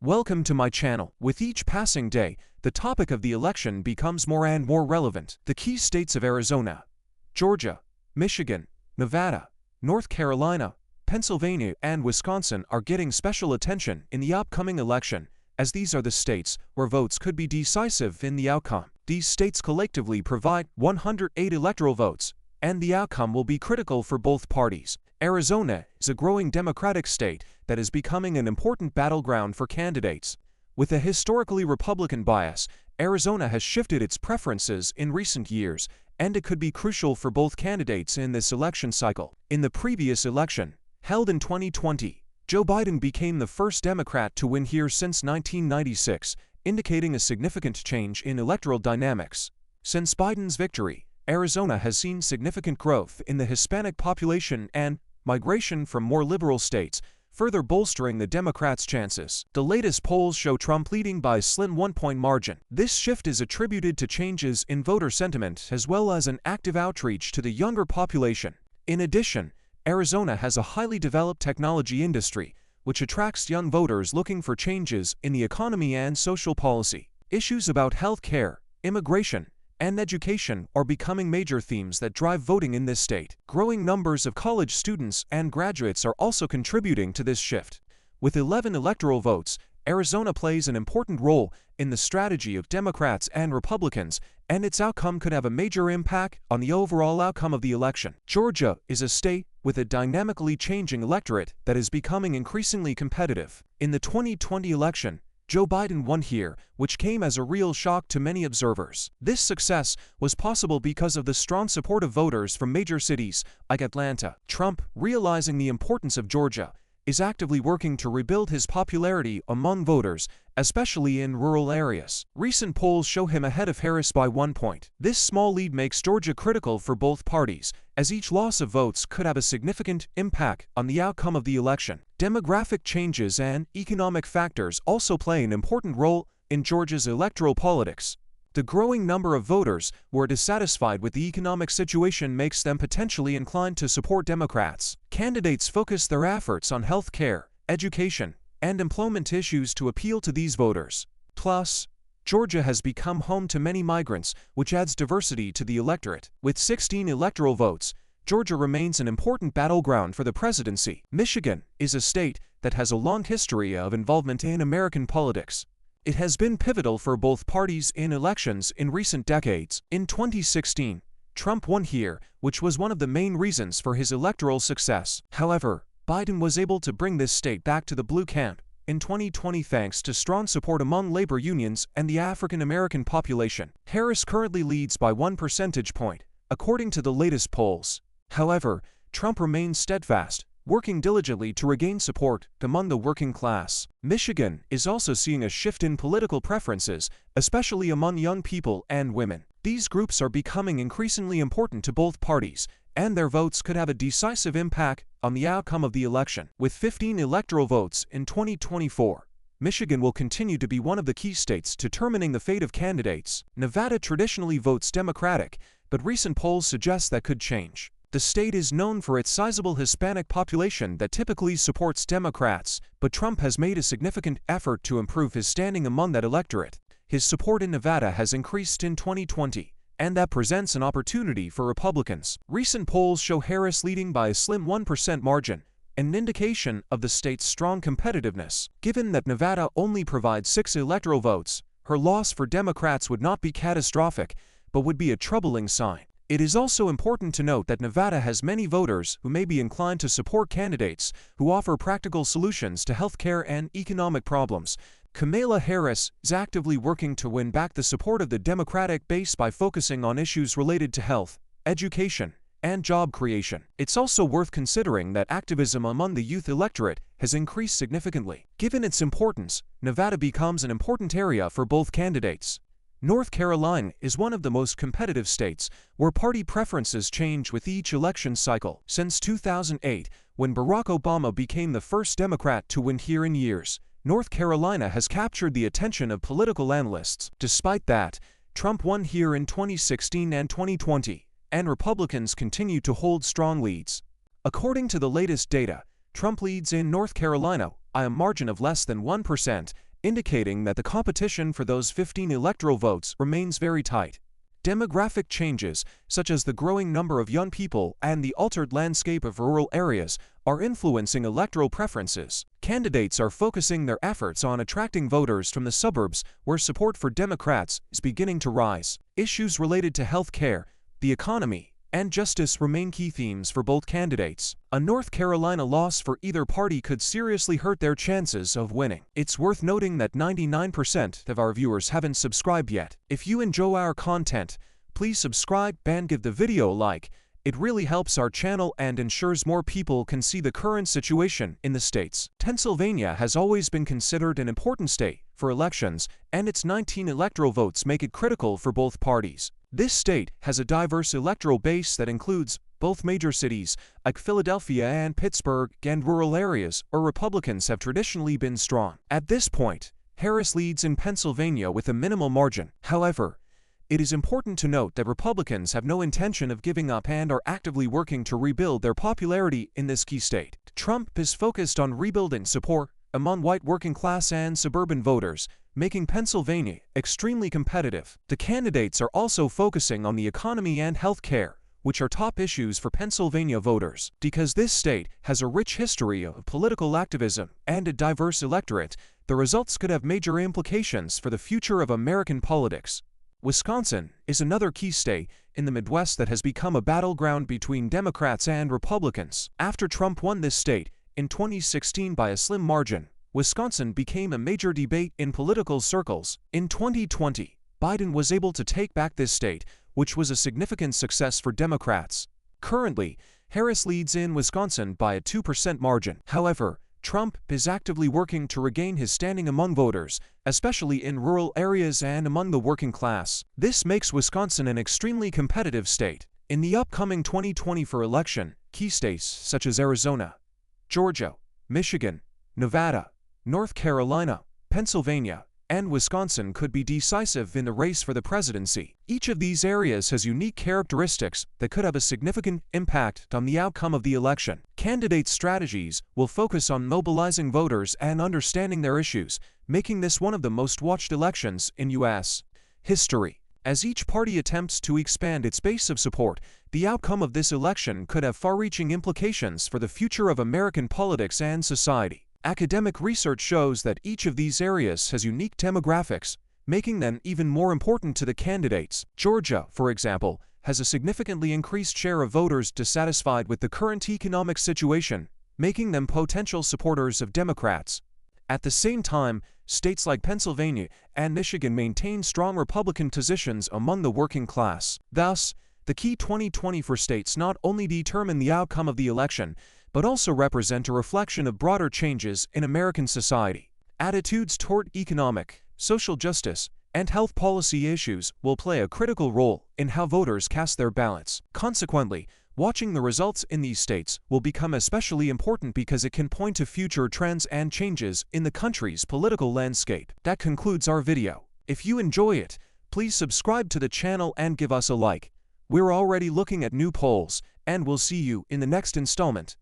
Welcome to my channel. With each passing day, the topic of the election becomes more and more relevant. The key states of Arizona, Georgia, Michigan, Nevada, North Carolina, Pennsylvania, and Wisconsin are getting special attention in the upcoming election, as these are the states where votes could be decisive in the outcome. These states collectively provide 108 electoral votes, and the outcome will be critical for both parties. Arizona is a growing Democratic state that is becoming an important battleground for candidates. With a historically Republican bias, Arizona has shifted its preferences in recent years, and it could be crucial for both candidates in this election cycle. In the previous election, held in 2020, Joe Biden became the first Democrat to win here since 1996, indicating a significant change in electoral dynamics. Since Biden's victory, Arizona has seen significant growth in the Hispanic population and migration from more liberal states, further bolstering the Democrats' chances. The latest polls show Trump leading by a slim 1-point margin. This shift is attributed to changes in voter sentiment as well as an active outreach to the younger population. In addition, Arizona has a highly developed technology industry, which attracts young voters looking for changes in the economy and social policy. Issues about health care, immigration, and education are becoming major themes that drive voting in this state. Growing numbers of college students and graduates are also contributing to this shift. With 11 electoral votes, Arizona plays an important role in the strategy of Democrats and Republicans, and its outcome could have a major impact on the overall outcome of the election. Georgia is a state with a dynamically changing electorate that is becoming increasingly competitive. In the 2020 election, Joe Biden won here, which came as a real shock to many observers. This success was possible because of the strong support of voters from major cities like Atlanta. Trump, realizing the importance of Georgia, is actively working to rebuild his popularity among voters, especially in rural areas. Recent polls show him ahead of Harris by 1 point. This small lead makes Georgia critical for both parties, as each loss of votes could have a significant impact on the outcome of the election. Demographic changes and economic factors also play an important role in Georgia's electoral politics. The growing number of voters who are dissatisfied with the economic situation makes them potentially inclined to support Democrats. Candidates focus their efforts on health care, education, and employment issues to appeal to these voters. Plus, Georgia has become home to many migrants, which adds diversity to the electorate. With 16 electoral votes, Georgia remains an important battleground for the presidency. Michigan is a state that has a long history of involvement in American politics. It has been pivotal for both parties in elections in recent decades. In 2016, Trump won here, which was one of the main reasons for his electoral success. However, Biden was able to bring this state back to the blue camp in 2020 thanks to strong support among labor unions and the African American population. Harris currently leads by 1 percentage point, according to the latest polls. However, Trump remains steadfast, working diligently to regain support among the working class. Michigan is also seeing a shift in political preferences, especially among young people and women. These groups are becoming increasingly important to both parties, and their votes could have a decisive impact on the outcome of the election. With 15 electoral votes in 2024, Michigan will continue to be one of the key states determining the fate of candidates. Nevada traditionally votes Democratic, but recent polls suggest that could change. The state is known for its sizable Hispanic population that typically supports Democrats, but Trump has made a significant effort to improve his standing among that electorate. His support in Nevada has increased in 2020, and that presents an opportunity for Republicans. Recent polls show Harris leading by a slim 1% margin, an indication of the state's strong competitiveness. Given that Nevada only provides 6 electoral votes, her loss for Democrats would not be catastrophic, but would be a troubling sign. It is also important to note that Nevada has many voters who may be inclined to support candidates who offer practical solutions to healthcare and economic problems. Kamala Harris is actively working to win back the support of the Democratic base by focusing on issues related to health, education, and job creation. It's also worth considering that activism among the youth electorate has increased significantly. Given its importance, Nevada becomes an important area for both candidates. North Carolina is one of the most competitive states, where party preferences change with each election cycle. Since 2008, when Barack Obama became the first Democrat to win here in years, North Carolina has captured the attention of political analysts. Despite that, Trump won here in 2016 and 2020, and Republicans continue to hold strong leads. According to the latest data, Trump leads in North Carolina by a margin of less than 1%, indicating that the competition for those 15 electoral votes remains very tight. Demographic changes, such as the growing number of young people and the altered landscape of rural areas, are influencing electoral preferences. Candidates are focusing their efforts on attracting voters from the suburbs where support for Democrats is beginning to rise. Issues related to health care, the economy, and justice remain key themes for both candidates. A North Carolina loss for either party could seriously hurt their chances of winning. It's worth noting that 99% of our viewers haven't subscribed yet. If you enjoy our content, please subscribe and give the video a like. It really helps our channel and ensures more people can see the current situation in the states. Pennsylvania has always been considered an important state for elections, and its 19 electoral votes make it critical for both parties. This state has a diverse electoral base that includes both major cities, like Philadelphia and Pittsburgh, and rural areas where Republicans have traditionally been strong. At this point, Harris leads in Pennsylvania with a minimal margin. However, it is important to note that Republicans have no intention of giving up and are actively working to rebuild their popularity in this key state. Trump is focused on rebuilding support among white working-class and suburban voters, making Pennsylvania extremely competitive. The candidates are also focusing on the economy and health care, which are top issues for Pennsylvania voters. Because this state has a rich history of political activism and a diverse electorate, the results could have major implications for the future of American politics. Wisconsin is another key state in the Midwest that has become a battleground between Democrats and Republicans. After Trump won this state in 2016 by a slim margin, Wisconsin became a major debate in political circles. In 2020, Biden was able to take back this state, which was a significant success for Democrats. Currently, Harris leads in Wisconsin by a 2% margin. However, Trump is actively working to regain his standing among voters, especially in rural areas and among the working class. This makes Wisconsin an extremely competitive state. In the upcoming 2024 election, key states such as Arizona, Georgia, Michigan, Nevada, North Carolina, Pennsylvania, and Wisconsin could be decisive in the race for the presidency. Each of these areas has unique characteristics that could have a significant impact on the outcome of the election. Candidate strategies will focus on mobilizing voters and understanding their issues, making this one of the most watched elections in U.S. history. As each party attempts to expand its base of support, the outcome of this election could have far-reaching implications for the future of American politics and society. Academic research shows that each of these areas has unique demographics, making them even more important to the candidates. Georgia, for example, has a significantly increased share of voters dissatisfied with the current economic situation, making them potential supporters of Democrats. At the same time, states like Pennsylvania and Michigan maintain strong Republican positions among the working class. Thus, the key 2024 states not only determine the outcome of the election, but also represent a reflection of broader changes in American society. Attitudes toward economic, social justice, and health policy issues will play a critical role in how voters cast their ballots. Consequently, watching the results in these states will become especially important because it can point to future trends and changes in the country's political landscape. That concludes our video. If you enjoy it, please subscribe to the channel and give us a like. We're already looking at new polls, and we'll see you in the next installment.